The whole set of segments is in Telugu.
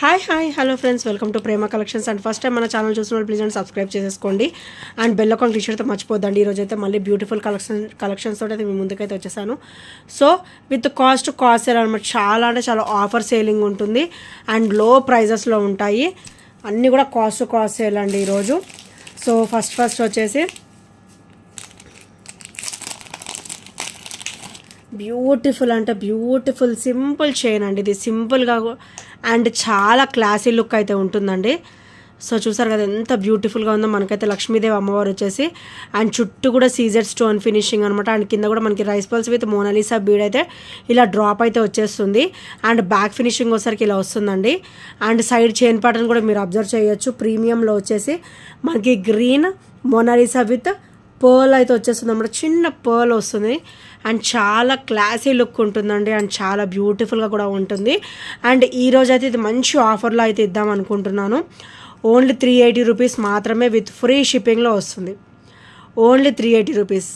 Hi hello friends, welcome to Prema collections. And first time మన ఛానల్ చూసిన వాళ్ళు ప్లీజ్ అండ్ సబ్స్క్రైబ్ చేసేసుకోండి. అండ్ బెల్ ఐకాన్ క్లిక్ చేయడం మర్చిపోద్దండి. ఈరోజు అయితే మళ్ళీ బ్యూటిఫుల్ కలెక్షన్స్ తోటి అయితే మీ ముందుకైతే వచ్చేసాను. సో విత్ కాస్ట్ సేల్ అనమాట. చాలా అంటే చాలా ఆఫర్ సేలింగ్ ఉంటుంది అండ్ లో ప్రైజెస్లో ఉంటాయి. అన్నీ కూడా కాస్ట్ సేల్ అండి ఈరోజు. సో ఫస్ట్ వచ్చేసి బ్యూటిఫుల్ అంటే బ్యూటిఫుల్ సింపుల్ చైన్ అండి. ఇది సింపుల్గా అండ్ చాలా క్లాసీ లుక్ అయితే ఉంటుందండి. సో చూసారు కదా ఎంత బ్యూటిఫుల్గా ఉందో. మనకైతే లక్ష్మీదేవి అమ్మవారు వచ్చేసి అండ్ చుట్టూ కూడా సీజెడ్ స్టోన్ ఫినిషింగ్ అనమాట. అండ్ కింద కూడా మనకి rice pulse with Mona Lisa bead అయితే ఇలా డ్రాప్ అయితే వచ్చేస్తుంది. అండ్ బ్యాక్ ఫినిషింగ్ వచ్చేసరికి ఇలా వస్తుందండి. అండ్ సైడ్ చైన్ ప్యాటర్న్ కూడా మీరు అబ్జర్వ్ చేయొచ్చు. ప్రీమియంలో వచ్చేసి మనకి గ్రీన్ మోనాలిసా విత్ పర్ల్ అయితే వచ్చేస్తుంది అన్నమాట. చిన్న పర్ల్ వస్తుంది అండ్ చాలా క్లాసీ లుక్ ఉంటుందండి. అండ్ చాలా బ్యూటిఫుల్గా కూడా ఉంటుంది. అండ్ ఈరోజు అయితే ఇది మంచి ఆఫర్లో అయితే ఇద్దాం అనుకుంటున్నాను. ఓన్లీ 380 రూపీస్ మాత్రమే విత్ ఫ్రీ షిప్పింగ్లో వస్తుంది. Only 380 rupees.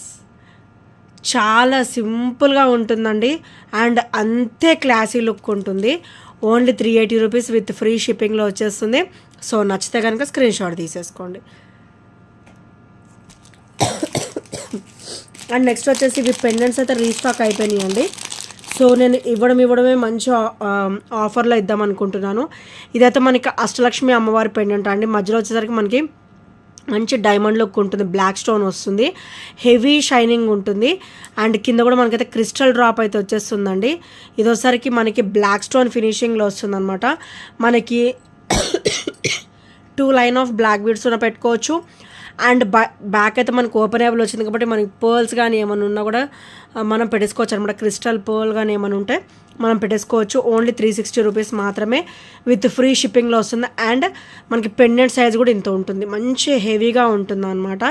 చాలా సింపుల్గా ఉంటుందండి అండ్ అంతే క్లాసీ లుక్ ఉంటుంది. ఓన్లీ 380 రూపీస్ విత్ ఫ్రీ షిప్పింగ్లో వచ్చేస్తుంది. సో నచ్చితే కనుక స్క్రీన్ షాట్ తీసేసుకోండి. అండ్ నెక్స్ట్ వచ్చేసి ఇవి పెండెంట్స్ అయితే రీస్టాక్ అయిపోయినాయండి. సో నేను ఇవ్వడమే మంచి ఆఫర్లో ఇద్దాం అనుకుంటున్నాను. ఇదైతే మనకి అష్టలక్ష్మి అమ్మవారి పెండెంట్ అండి. మధ్యలో వచ్చేసరికి మనకి మంచి డైమండ్ లుక్ ఉంటుంది. బ్లాక్ స్టోన్ వస్తుంది. హెవీ షైనింగ్ ఉంటుంది. అండ్ కింద కూడా మనకైతే క్రిస్టల్ డ్రాప్ అయితే వచ్చేస్తుందండి. ఇది వచ్చేసరికి మనకి బ్లాక్ స్టోన్ ఫినిషింగ్లో వస్తుందన్నమాట. మనకి 2 లైన్ ఆఫ్ బ్లాక్ బీడ్స్ ఉన్న పెట్టుకోవచ్చు. అండ్ బ్యాక్ అయితే మనకు ఓపెనబుల్ వచ్చింది కాబట్టి మనకి పర్ల్స్ కానీ ఏమైనా ఉన్నా కూడా మనం పెట్టేసుకోవచ్చు అనమాట. క్రిస్టల్ పర్ల్ కానీ ఏమైనా ఉంటే మనం పెట్టేసుకోవచ్చు. ఓన్లీ 360 రూపీస్ మాత్రమే విత్ ఫ్రీ షిప్పింగ్లో వస్తుంది. అండ్ మనకి పెండెంట్ సైజ్ కూడా ఇంత ఉంటుంది. మంచి హెవీగా ఉంటుంది అనమాట.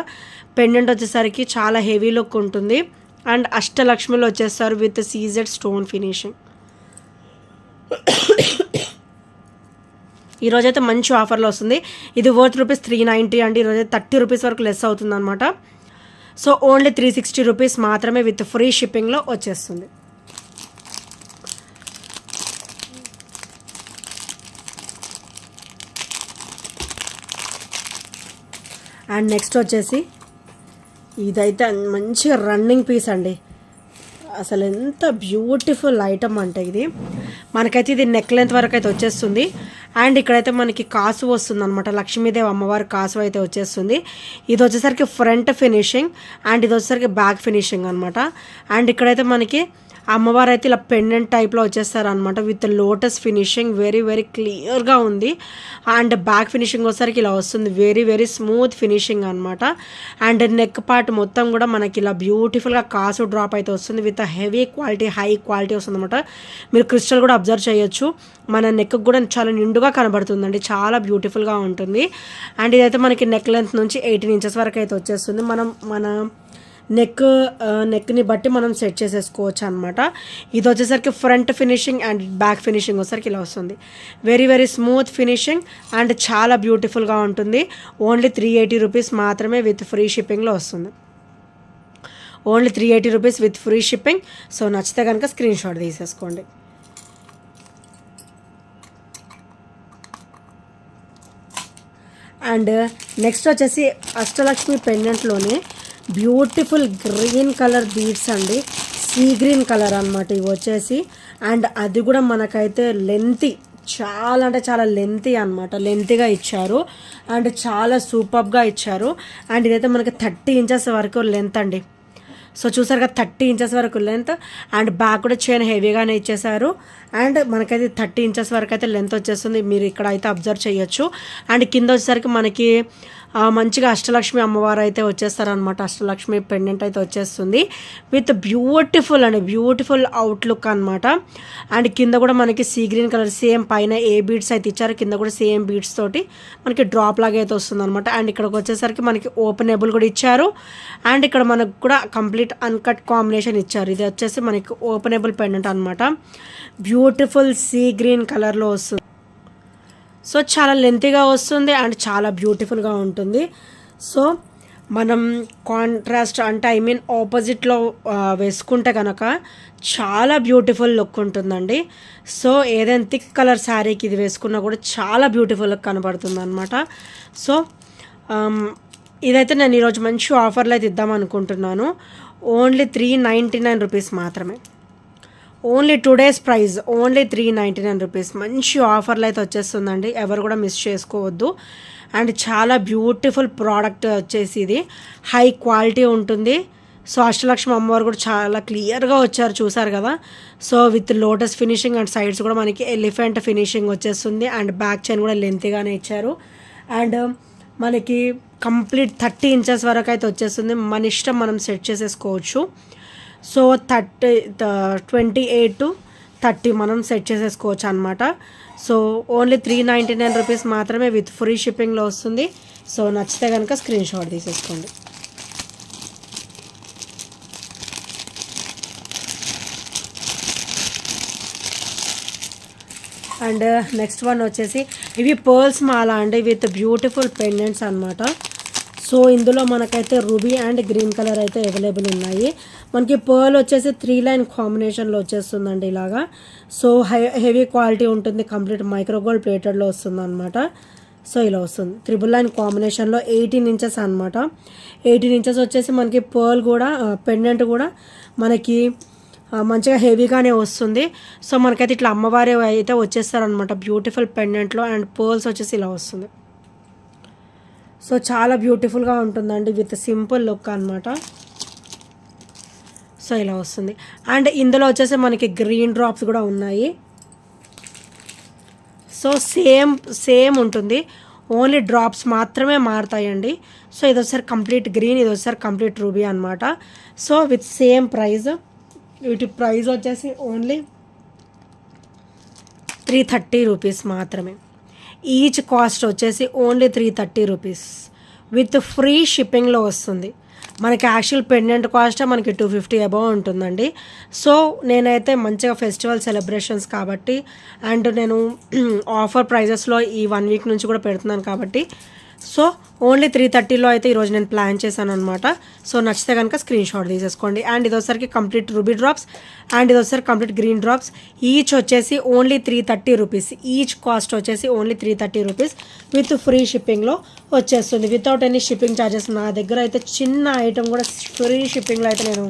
పెండెంట్ వచ్చేసరికి చాలా హెవీ లుక్ ఉంటుంది. అండ్ అష్టలక్ష్మిలో వచ్చేస్తారు విత్ సీజెడ్ స్టోన్ ఫినిషింగ్. ఈరోజైతే మంచి ఆఫర్లో వస్తుంది. ఇది వర్త్ రూపీస్ 390 అండి. ఈరోజైతే 30 రూపీస్ వరకు లెస్ అవుతుంది అనమాట. సో ఓన్లీ 360 రూపీస్ మాత్రమే విత్ ఫ్రీ షిప్పింగ్లో వచ్చేస్తుంది. అండ్ నెక్స్ట్ వచ్చేసి ఇదైతే మంచి రన్నింగ్ పీస్ అండి. అసలు ఎంత బ్యూటిఫుల్ ఐటమ్ అంటే ఇది. మనకైతే ఇది నెక్ లెంత్ వరకు అయితే వచ్చేస్తుంది. అండ్ ఇక్కడైతే మనకి కాసు వస్తుంది అనమాట. లక్ష్మీదేవి అమ్మవారి కాసు అయితే వచ్చేస్తుంది. ఇది వచ్చేసరికి ఫ్రంట్ ఫినిషింగ్ అండ్ ఇది వచ్చేసరికి బ్యాక్ ఫినిషింగ్ అనమాట. అండ్ ఇక్కడైతే మనకి అమ్మవారు అయితే ఇలా పెండెంట్ టైప్లో వచ్చేస్తారనమాట విత్ లోటస్ ఫినిషింగ్. వెరీ క్లియర్గా ఉంది. అండ్ బ్యాక్ ఫినిషింగ్ వచ్చేసరికి ఇలా వస్తుంది. వెరీ స్మూత్ ఫినిషింగ్ అనమాట. అండ్ నెక్ పార్ట్ మొత్తం కూడా మనకి ఇలా బ్యూటిఫుల్గా కాసు డ్రాప్ అయితే వస్తుంది with heavy quality high quality వస్తుంది అనమాట. మీరు క్రిస్టల్ కూడా అబ్జర్వ్ చేయొచ్చు. మన నెక్ కూడా చాలా నిండుగా కనబడుతుందండి. చాలా బ్యూటిఫుల్గా ఉంటుంది. అండ్ ఇదైతే మనకి నెక్ లెంత్ నుంచి 18 ఇంచెస్ వరకు అయితే వచ్చేస్తుంది. మన నెక్ని బట్టి మనం సెట్ చేసేసుకోవచ్చు అనమాట. ఇది వచ్చేసరికి front finishing and back finishing వచ్చేసరికి ఇలా వస్తుంది. వెరీ స్మూత్ ఫినిషింగ్ అండ్ చాలా బ్యూటిఫుల్గా ఉంటుంది. ఓన్లీ 380 రూపీస్ మాత్రమే విత్ ఫ్రీ షిప్పింగ్లో వస్తుంది. Only 380 rupees with free shipping. So నచ్చితే కనుక స్క్రీన్ షాట్ తీసేసుకోండి. అండ్ నెక్స్ట్ వచ్చేసి అష్టలక్ష్మి పెండెంట్లోనే బ్యూటిఫుల్ గ్రీన్ కలర్ బీడ్స్ అండి. సీ గ్రీన్ కలర్ అనమాట ఇవి వచ్చేసి. అండ్ అది కూడా మనకైతే లెంతీ, చాలా అంటే చాలా లెంతీ అనమాట. లెంతీగా ఇచ్చారు అండ్ చాలా సూపర్గా ఇచ్చారు. అండ్ ఇదైతే మనకి 30 ఇంచెస్ వరకు లెంత్ అండి. సో చూసారు కదా 30 ఇంచెస్ వరకు లెంత్. అండ్ బ్యాక్ కూడా చైన్ హెవీగానే ఇచ్చేసారు. అండ్ మనకైతే 30 ఇంచెస్ వరకు అయితే లెంత్ వచ్చేస్తుంది. మీరు ఇక్కడ అయితే అబ్జర్వ్ చేయొచ్చు. అండ్ కింద వచ్చేసరికి మనకి మంచిగా అష్టలక్ష్మి అమ్మవారు అయితే వచ్చేస్తారనమాట. అష్టలక్ష్మి పెండెంట్ అయితే వచ్చేస్తుంది విత్ బ్యూటిఫుల్ అవుట్లుక్ అనమాట. అండ్ కింద కూడా మనకి సీ గ్రీన్ కలర్ సేమ్ పైన ఏ బీడ్స్ అయితే ఇచ్చారు, కింద కూడా సేమ్ బీడ్స్ తోటి మనకి డ్రాప్ లాగా అయితే వస్తుంది అనమాట. అండ్ ఇక్కడికి వచ్చేసరికి మనకి ఓపెనబుల్ కూడా ఇచ్చారు. అండ్ ఇక్కడ మనకు కూడా కంప్లీట్ అన్కట్ కాంబినేషన్ ఇచ్చారు. ఇది వచ్చేసి మనకి ఓపెనబుల్ పెండెంట్ అనమాట. బ్యూటిఫుల్ సీ గ్రీన్ కలర్లో వస్తుంది. సో చాలా లెంతీగా వస్తుంది అండ్ చాలా బ్యూటిఫుల్గా ఉంటుంది. సో మనం కాంట్రాస్ట్ అంటే ఐ మీన్ ఆపోజిట్లో వేసుకుంటే కనుక చాలా బ్యూటిఫుల్ లుక్ ఉంటుందండి. సో ఏదైనా థిక్ కలర్ శారీకి ఇది వేసుకున్నా కూడా చాలా బ్యూటిఫుల్ లుక్ కనబడుతుంది అనమాట. సో ఇదైతే నేను ఈరోజు మంచి ఆఫర్లో అయితే ఇద్దాం అనుకుంటున్నాను. ఓన్లీ 399 రూపీస్ మాత్రమే. Only today's price only 399 rupees. మంచి ఆఫర్లో అయితే వచ్చేస్తుందండి, ఎవరు కూడా మిస్ చేసుకోవద్దు. అండ్ చాలా బ్యూటిఫుల్ ప్రోడక్ట్ వచ్చేసి ఇది హై క్వాలిటీ ఉంటుంది. సో అష్టలక్ష్మి అమ్మవారు కూడా చాలా క్లియర్గా వచ్చారు, చూసారు కదా. So with lotus finishing and sides కూడా మనకి ఎలిఫెంట్ ఫినిషింగ్ వచ్చేస్తుంది. అండ్ బ్యాక్ చైన్ కూడా లెంతీగానే ఇచ్చారు. అండ్ మనకి కంప్లీట్ 30 ఇంచెస్ వరకు అయితే వచ్చేస్తుంది. మన ఇష్టం, మనం సెట్ చేసేసుకోవచ్చు. సో 28 to 30 మనం సెట్ చేసేసుకోవచ్చు అనమాట. సో ఓన్లీ 399 రూపీస్ మాత్రమే విత్ ఫ్రీ షిప్పింగ్లో వస్తుంది. సో నచ్చితే కనుక స్క్రీన్ షాట్ తీసేసుకోండి. అండ్ నెక్స్ట్ వన్ వచ్చేసి ఇవి పర్ల్స్ మాల అండి విత్ బ్యూటిఫుల్ పెండెంట్స్ అనమాట. సో ఇందులో మనకైతే రూబీ అండ్ గ్రీన్ కలర్ అయితే అవైలబుల్ ఉన్నాయి. మనకి పర్ల్ వచ్చేసి 3 లైన్ కాంబినేషన్లో వచ్చేస్తుందండి ఇలాగా. సో హెవీ క్వాలిటీ ఉంటుంది, కంప్లీట్ మైక్రోగోల్డ్ ప్లేటెడ్లో వస్తుంది అనమాట. సో ఇలా వస్తుంది 3 లైన్ కాంబినేషన్లో 18 ఇంచెస్ అనమాట. 18 ఇంచెస్ వచ్చేసి మనకి పర్ల్ కూడా పెండెంట్ కూడా మనకి మంచిగా హెవీగానే వస్తుంది. సో మనకైతే ఇట్లా అమ్మవారి అయితే వచ్చేస్తారనమాట బ్యూటిఫుల్ పెండెంట్లో. అండ్ పర్ల్స్ వచ్చేసి ఇలా వస్తుంది. సో చాలా బ్యూటిఫుల్గా ఉంటుందండి విత్ సింపుల్ లుక్ అనమాట. సో ఇలా వస్తుంది. అండ్ ఇందులో వచ్చేసి మనకి గ్రీన్ డ్రాప్స్ కూడా ఉన్నాయి. సో సేమ్ ఉంటుంది, ఓన్లీ డ్రాప్స్ మాత్రమే మారుతాయండి. సో ఇది ఒకసారి కంప్లీట్ గ్రీన్, ఇది ఒకసారి కంప్లీట్ రూబీ అనమాట. So with same price. వీటి ప్రైస్ వచ్చేసి ఓన్లీ 330 రూపీస్ మాత్రమే. ఈచ్ కాస్ట్ వచ్చేసి ఓన్లీ 330 రూపీస్ విత్ ఫ్రీ షిప్పింగ్లో వస్తుంది. మనకి యాక్చువల్ పెండెంట్ కాస్ట్ మనకి 250 అబౌవ్ ఉంటుందండి. సో నేనైతే మంచిగా ఫెస్టివల్ సెలబ్రేషన్స్ కాబట్టి అండ్ నేను ఆఫర్ ప్రైజెస్లో ఈ 1 వీక్ నుంచి కూడా పెడుతున్నాను కాబట్టి సో ఓన్లీ 330లో అయితే ఈరోజు నేను ప్లాన్ చేశాను అనమాట. సో నచ్చితే కనుక స్క్రీన్ షాట్ తీసేసుకోండి. అండ్ ఇదోసరికి కంప్లీట్ రూబీ డ్రాప్స్ అండ్ ఇదోసరి కంప్లీట్ గ్రీన్ డ్రాప్స్. ఈచ్ వచ్చేసి ఓన్లీ 330 రూపీస్. ఈచ్ కాస్ట్ వచ్చేసి ఓన్లీ 330 రూపీస్ విత్ ఫ్రీ షిప్పింగ్లో వచ్చేస్తుంది, వితౌట్ ఎనీ షిప్పింగ్ ఛార్జెస్. నా దగ్గర అయితే చిన్న ఐటమ్ కూడా ఫ్రీ షిప్పింగ్లో అయితే నేను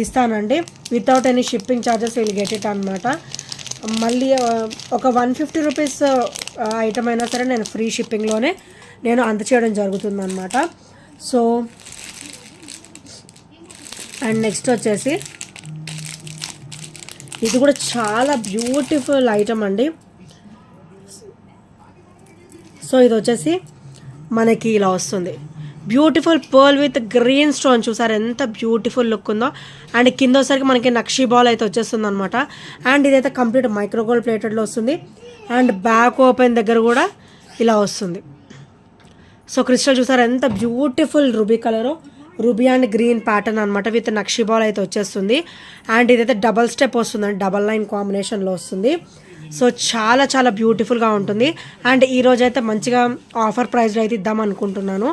ఇస్తానండి, without any shipping charges will get it అనమాట. మళ్ళీ ఒక 150 రూపీస్ ఐటమ్ అయినా సరే నేను ఫ్రీ షిప్పింగ్లోనే నేను అందచేయడం జరుగుతుందన్నమాట. సో అండ్ నెక్స్ట్ వచ్చేసి ఇది కూడా చాలా బ్యూటిఫుల్ ఐటమ్ అండి. సో ఇది వచ్చేసి మనకి ఇలా వస్తుంది, beautiful pearl with green stone. చూసారు ఎంత బ్యూటిఫుల్ లుక్ ఉందో. అండ్ కింద వచ్చరికి మనకి నక్షీ బాల్ అయితే వచ్చేస్తుంది అనమాట. అండ్ ఇదైతే కంప్లీట్ మైక్రోగోల్డ్ ప్లేటెడ్లో వస్తుంది. అండ్ బ్యాక్ ఓపెన్ దగ్గర కూడా ఇలా వస్తుంది. సో క్రిస్టల్ చూసారు ఎంత beautiful ruby colour, ruby and green pattern అనమాట విత్ నక్షీ బాల్ అయితే వచ్చేస్తుంది. అండ్ ఇదైతే డబల్ స్టెప్ వస్తుందండి, డబల్ లైన్ కాంబినేషన్లో వస్తుంది. సో చాలా చాలా బ్యూటిఫుల్గా ఉంటుంది. అండ్ ఈరోజు అయితే మంచిగా ఆఫర్ ప్రైస్లో అయితే ఇద్దాం అనుకుంటున్నాను.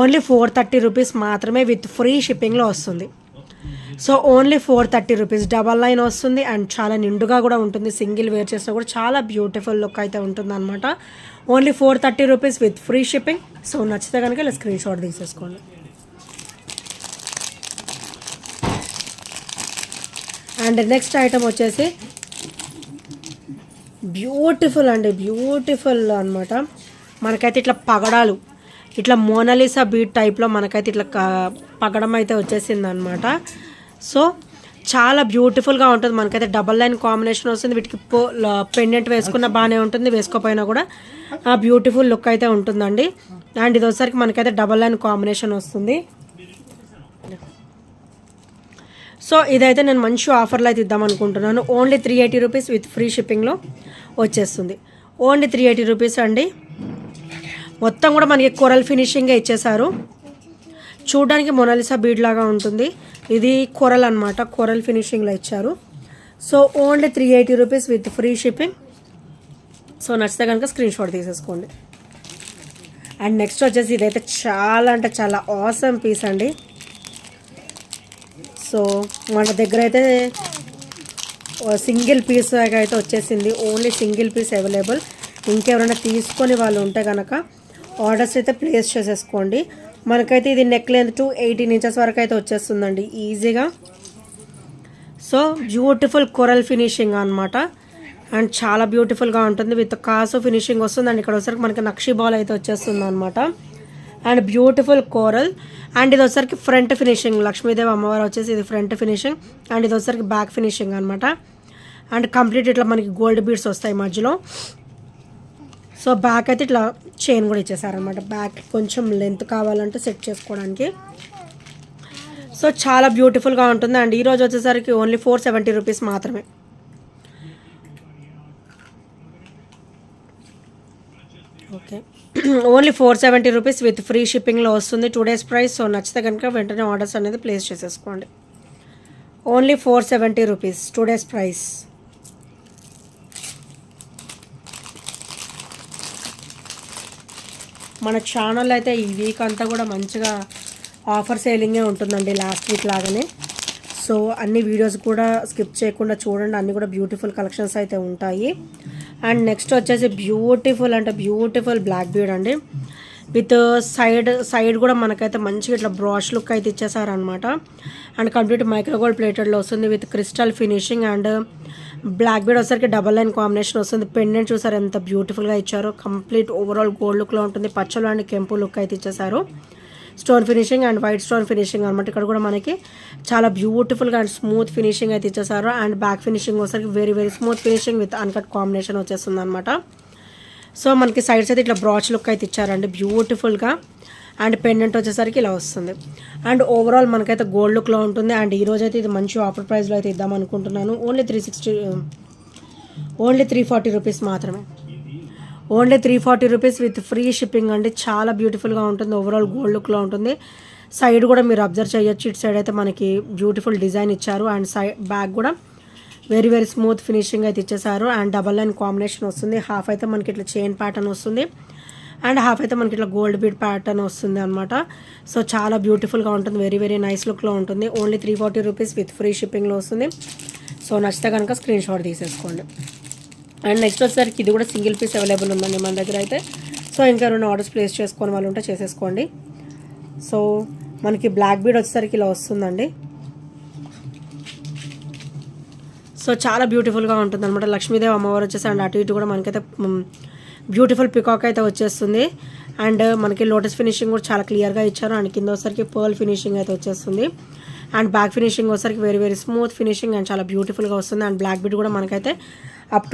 ఓన్లీ 430 రూపీస్ మాత్రమే విత్ ఫ్రీ షిప్పింగ్లో వస్తుంది. So only 430 rupees, double line వస్తుంది. అండ్ చాలా నిండుగా కూడా ఉంటుంది, సింగిల్ వేర్ చేసినా కూడా చాలా బ్యూటిఫుల్ లుక్ అయితే ఉంటుంది అనమాట. Only 430 rupees with free shipping. So నచ్చితే కనుక ఇలా స్క్రీన్ షాట్ తీసేసుకోండి. అండ్ నెక్స్ట్ ఐటమ్ వచ్చేసి బ్యూటిఫుల్ అండి, బ్యూటిఫుల్ అనమాట. మనకైతే ఇట్లా పగడాలు, ఇట్లా మోనాలిసా బీట్ టైప్లో మనకైతే ఇట్లా పగడం అయితే వచ్చేసింది అనమాట. సో చాలా బ్యూటిఫుల్గా ఉంటుంది. మనకైతే డబల్ లైన్ కాంబినేషన్ వస్తుంది. వీటికి పెండెంట్ వేసుకున్న బాగానే ఉంటుంది, వేసుకోపోయినా కూడా ఆ బ్యూటిఫుల్ లుక్ అయితే ఉంటుందండి. అండ్ ఇది వచ్చేసరికి మనకైతే డబల్ లైన్ కాంబినేషన్ వస్తుంది. సో ఇదైతే నేను మంచి ఆఫర్లో అయితే ఇద్దాం అనుకుంటున్నాను. ఓన్లీ 380 రూపీస్ విత్ ఫ్రీ షిప్పింగ్లో వచ్చేస్తుంది. ఓన్లీ 380 రూపీస్ అండి. మొత్తం కూడా మనకి కొరల్ ఫినిషింగే ఇచ్చేసారు. చూడడానికి మొనాలిసా బీడ్ లాగా ఉంటుంది. ఇది కొరల్ అనమాట, కొరల్ ఫినిషింగ్లో ఇచ్చారు. So only 380 rupees with free shipping. So నచ్చితే కనుక స్క్రీన్ షాట్ తీసేసుకోండి. అండ్ నెక్స్ట్ వచ్చేసి ఇదైతే చాలా అంటే చాలా ఆసమ్ పీస్ అండి. సో మన దగ్గర అయితే సింగిల్ పీస్ అయితే వచ్చేసింది, ఓన్లీ సింగిల్ పీస్ అవైలబుల్. ఇంకెవరైనా తీసుకొని వాళ్ళు ఉంటే కనుక ఆర్డర్స్ అయితే ప్లేస్ చేసేసుకోండి. మనకైతే ఇది నెక్ లెంత్ టు 18 ఇంచెస్ వరకు అయితే వచ్చేస్తుందండి ఈజీగా. సో బ్యూటిఫుల్ కొరల్ ఫినిషింగ్ అనమాట, అండ్ చాలా బ్యూటిఫుల్గా ఉంటుంది. విత్ కాసు ఫినిషింగ్ వస్తుంది. అండ్ ఇక్కడ వచ్చరికి మనకి నక్షి బాల్ అయితే వచ్చేస్తుంది అనమాట. And beautiful coral. అండ్ ఇది వచ్చరికి ఫ్రంట్ ఫినిషింగ్, లక్ష్మీదేవి అమ్మవారు వచ్చేసి ఇది ఫ్రంట్ ఫినిషింగ్. అండ్ ఇది వచ్చరికి బ్యాక్ ఫినిషింగ్ అనమాట. అండ్ కంప్లీట్ ఇట్లా మనకి గోల్డ్ బీడ్స్ వస్తాయి మధ్యలో. సో బ్యాక్ అయితే ఇట్లా చైన్ కూడా ఇచ్చేసారనమాట. బ్యాక్ కొంచెం లెంత్ కావాలంటే సెట్ చేసుకోవడానికి. సో చాలా బ్యూటిఫుల్గా ఉంటుంది. అండ్ ఈరోజు వచ్చేసరికి ఓన్లీ 470 రూపీస్ మాత్రమే. Okay, only 470 rupees with free షిప్పింగ్లో వస్తుంది, 2 days ప్రైస్. సో నచ్చితే కనుక వెంటనే ఆర్డర్స్ అనేది ప్లేస్ చేసేసుకోండి. Only 470 rupees, 2 days price. మన ఛానల్ అయితే ఈ వీక్ అంతా కూడా మంచిగా ఆఫర్ సేలింగే ఉంటుందండి, లాస్ట్ వీక్ లాగానే. సో అన్ని వీడియోస్ కూడా స్కిప్ చేయకుండా చూడండి, అన్నీ కూడా బ్యూటిఫుల్ కలెక్షన్స్ అయితే ఉంటాయి. అండ్ నెక్స్ట్ వచ్చేసి బ్యూటిఫుల్ అంటే బ్యూటిఫుల్ బ్లాక్ బీడ్ అండి. విత్ సైడ్ కూడా మనకైతే మంచిగా ఇట్లా బ్రాష్ లుక్ అయితే ఇచ్చేసారనమాట. అండ్ కంప్లీట్ మైక్రోగోల్డ్ ప్లేటెడ్లో వస్తుంది with crystal finishing. And black bead వచ్చేసరికి డబల్ లైన్ కాంబినేషన్ వస్తుంది. పెండెంట్ చూసారు ఎంత బ్యూటిఫుల్గా ఇచ్చారో, కంప్లీట్ ఓవరాల్ గోల్డ్ లుక్లో ఉంటుంది. పచ్చలు అండ్ కెంపు లుక్ అయితే ఇచ్చేసారు. Stone finishing and white stone finishing అనమాట. ఇక్కడ కూడా మనకి చాలా బ్యూటిఫుల్గా అండ్ స్మూత్ ఫినిషింగ్ అయితే ఇచ్చేసారు. అండ్ బ్యాక్ ఫినిషింగ్ వచ్చేసరికి very very smooth finishing with uncut combination వచ్చేస్తుంది అనమాట. సో మనకి సైడ్స్ అయితే ఇట్లా బ్రాచ్ లుక్ అయితే ఇచ్చారండి బ్యూటిఫుల్గా. అండ్ పెండెంట్ వచ్చేసరికి ఇలా వస్తుంది. అండ్ ఓవరాల్ మనకైతే గోల్డ్ లుక్లో ఉంటుంది. అండ్ ఈరోజు అయితే ఇది మంచి ఆఫర్ ప్రైస్లో అయితే ఇద్దాం అనుకుంటున్నాను. ఓన్లీ 340 రూపీస్ మాత్రమే. Only 340 rupees with free shipping అండి. చాలా బ్యూటిఫుల్గా ఉంటుంది, ఓవరాల్ గోల్డ్ లుక్లో ఉంటుంది. సైడ్ కూడా మీరు అబ్జర్వ్ చేయొచ్చు, ఇటు సైడ్ అయితే మనకి బ్యూటిఫుల్ డిజైన్ ఇచ్చారు. అండ్ బ్యాక్ కూడా వెరీ వెరీ స్మూత్ ఫినిషింగ్ అయితే ఇచ్చేసారు. అండ్ డబల్ లైన్ కాంబినేషన్ వస్తుంది. హాఫ్ అయితే మనకి ఇట్లా చైన్ ప్యాటర్న్ వస్తుంది, అండ్ హాఫ్ అయితే మనకి ఇట్లా గోల్డ్ బీడ్ ప్యాటర్న్ వస్తుంది అనమాట. సో చాలా బ్యూటిఫుల్గా ఉంటుంది, వెరీ వెరీ నైస్ లుక్లో ఉంటుంది. ఓన్లీ 340 రూపీస్ విత్ ఫ్రీ షిప్పింగ్లో వస్తుంది. సో నచ్చితే కనుక స్క్రీన్ షాట్ తీసేసుకోండి. అండ్ నెక్స్ట్ వచ్చేసరికి ఇది కూడా సింగిల్ పీస్ అవైలబుల్ ఉందండి మన దగ్గర అయితే. సో ఇంకా రెండు ఆర్డర్స్ ప్లేస్ చేసుకొని వాళ్ళు ఉంటే చేసేసుకోండి. సో మనకి బ్లాక్ బీడ్ వచ్చేసరికి ఇలా వస్తుందండి. సో చాలా బ్యూటిఫుల్గా ఉంటుంది అనమాట. లక్ష్మీదేవి అమ్మవారు వచ్చేసి అండ్ అటు ఇటు కూడా మనకైతే బ్యూటిఫుల్ పికాక్ అయితే వచ్చేస్తుంది. అండ్ మనకి లోటస్ ఫినిషింగ్ కూడా చాలా క్లియర్గా ఇచ్చారు. అండ్ కింద వచ్చేసరికి పర్ల్ ఫినిషింగ్ అయితే వచ్చేస్తుంది. అండ్ బ్యాక్ ఫినిషింగ్ వచ్చేసరికి very very smooth finishing and చాలా బ్యూటిఫుల్గా వస్తుంది. అండ్ బ్లాక్ బీడ్ కూడా మనకైతే అప్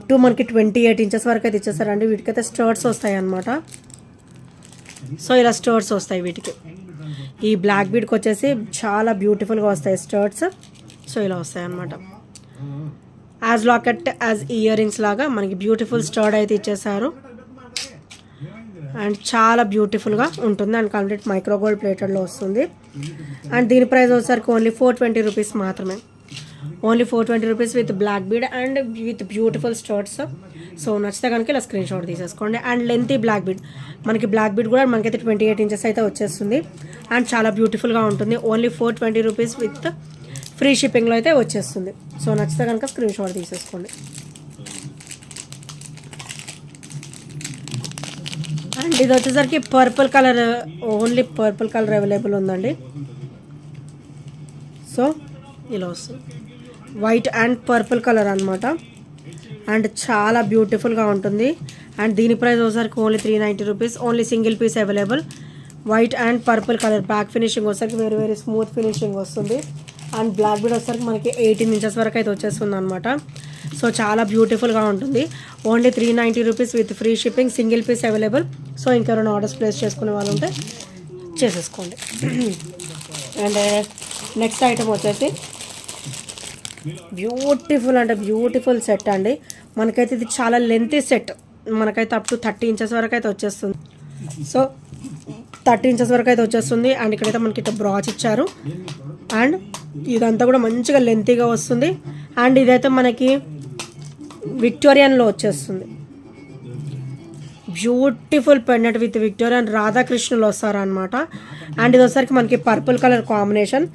టు మనకి 28 ఇంచెస్ వరకు అయితే ఇచ్చేస్తారండి. వీటికైతే స్టర్ట్స్ వస్తాయి అన్నమాట. సో ఇలా స్టర్ట్స్ వస్తాయి వీటికి. ఈ బ్లాక్ బీడ్కి వచ్చేసి చాలా బ్యూటిఫుల్గా వస్తాయి స్టర్ట్స్. సో ఇలా వస్తాయి అన్నమాట. As locket as ear rings లాగా మనకి బ్యూటిఫుల్ స్టర్డ్ అయితే ఇచ్చేసారు. అండ్ చాలా బ్యూటిఫుల్గా ఉంటుంది. అండ్ కంప్లీట్ మైక్రోగోల్డ్ ప్లేటెడ్లో వస్తుంది. అండ్ దీని ప్రైస్ వచ్చేసరికి ఓన్లీ 420 రూపీస్ మాత్రమే. Only 420 rupees with black bead and with beautiful studs. So నచ్చితే కనుక ఇలా స్క్రీన్ షాట్ తీసేసుకోండి. అండ్ లెంతీ బ్లాక్ బీడ్, మనకి బ్లాక్ బీడ్ కూడా మనకైతే 28 ఇంచెస్ అయితే వచ్చేస్తుంది. అండ్ చాలా బ్యూటిఫుల్గా ఉంటుంది. ఓన్లీ 420 రూపీస్ విత్ ఫ్రీ షిప్పింగ్లో అయితే వచ్చేస్తుంది. సో నచ్చితే కనుక స్క్రీన్ షాట్ తీసేసుకోండి. అండ్ ఇది వచ్చేసరికి purple colour, only purple colour available ఉందండి. సో ఇలా వస్తుంది, వైట్ అండ్ పర్పుల్ కలర్ అనమాట. అండ్ చాలా బ్యూటిఫుల్గా ఉంటుంది. అండ్ దీని ప్రైస్ వచ్చేసరికి only 390 rupees. Only single piece available. White and purple colour. Back finishing వచ్చేసరికి వెరీ వెరీ స్మూత్ ఫినిషింగ్ వస్తుంది. అండ్ బ్లాక్ బీడ్ వచ్చేసరికి మనకి 18 ఇంచెస్ వరకు అయితే వచ్చేస్తుంది అనమాట. సో చాలా బ్యూటిఫుల్గా ఉంటుంది. Only 390 rupees with free shipping, single piece available. So ఇంకెవరైనా ఆర్డర్స్ ప్లేస్ చేసుకునే వాళ్ళు ఉంటే చేసేసుకోండి. అండ్ నెక్స్ట్ ఐటమ్ వచ్చేసి బ్యూటిఫుల్ అంటే బ్యూటిఫుల్ సెట్ అండి. మనకైతే ఇది చాలా లెంతీ సెట్. మనకైతే అప్ టు 30 ఇంచెస్ వరకు అయితే వచ్చేస్తుంది. సో 30 ఇంచెస్ వరకు అయితే వచ్చేస్తుంది. అండ్ ఇక్కడైతే మనకి ఇట్లా బ్రాచ్ ఇచ్చారు. అండ్ ఇదంతా కూడా మంచిగా లెంతీగా వస్తుంది. అండ్ ఇదైతే మనకి విక్టోరియన్లో వచ్చేస్తుంది. Beautiful pendant with Victoria and రాధాకృష్ణులు వస్తారనమాట. అండ్ ఇది వచ్చేసరికి మనకి పర్పుల్ కలర్ కాంబినేషన్.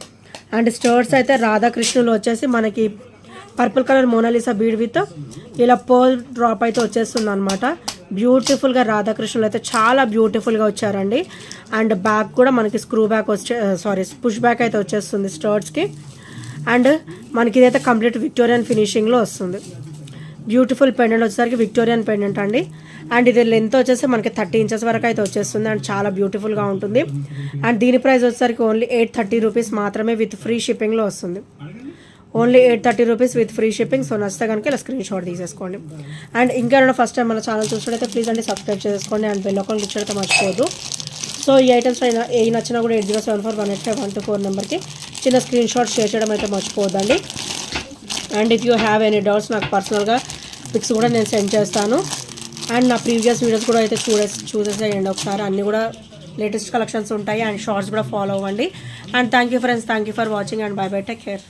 అండ్ స్టర్ట్స్ అయితే రాధాకృష్ణులు వచ్చేసి మనకి purple colour Mona Lisa bead with ఇలా పర్ల్ డ్రాప్ అయితే వచ్చేస్తుంది అనమాట. బ్యూటిఫుల్గా రాధాకృష్ణులు అయితే చాలా బ్యూటిఫుల్గా వచ్చారండి. అండ్ బ్యాక్ కూడా మనకి స్క్రూ బ్యాక్ పుష్ బ్యాక్ అయితే వచ్చేస్తుంది స్టర్ట్స్కి. అండ్ మనకి ఇదైతే కంప్లీట్ విక్టోరియన్ ఫినిషింగ్లో వస్తుంది. బ్యూటిఫుల్ పెండెంట్ వచ్చేసరికి విక్టోరియన్ పెండెంట్ అండి. అండ్ ఇది లెంత్ వచ్చేసి మనకి 30 ఇంచెస్ వరకు అయితే వచ్చేస్తుంది. అండ్ చాలా బ్యూటిఫుల్గా ఉంటుంది. అండ్ దీని ప్రైస్ వచ్చేసరికి ఓన్లీ 830 రూపీస్ మాత్రమే విత్ ఫ్రీ షిప్పింగ్లో వస్తుంది. Only 830 rupees with free shipping. So నచ్చితే కనుక ఇలా స్క్రీన్ షాట్ తీసేసుకోండి. అండ్ ఇంకేమైనా ఫస్ట్ టైం మన ఛానల్ చూసినట్టయితే ప్లీజ్ అండి సబ్స్క్రైబ్ చేసుకోండి. అండ్ బెల్ ఐకాన్ క్లిక్ చేయడం మర్చిపోవద్దు. సో ఈ ఐటమ్స్ ఏ నచ్చినా కూడా 8074185124 నెంబర్కి చిన్న స్క్రీన్ షాట్ షేర్ చేయడం అయితే మర్చిపోవద్దండి. And if you have any doubts నాకు పర్సనల్గా పిక్స్ కూడా నేను సెండ్ చేస్తాను. అండ్ నా ప్రీవియస్ వీడియోస్ కూడా అయితే చూసేసేయండి ఒకసారి. అన్నీ కూడా లేటెస్ట్ కలెక్షన్స్ ఉంటాయి. అండ్ షార్ట్స్ కూడా ఫాలో అవ్వండి. And thank you friends, thank you for watching and by by, take care.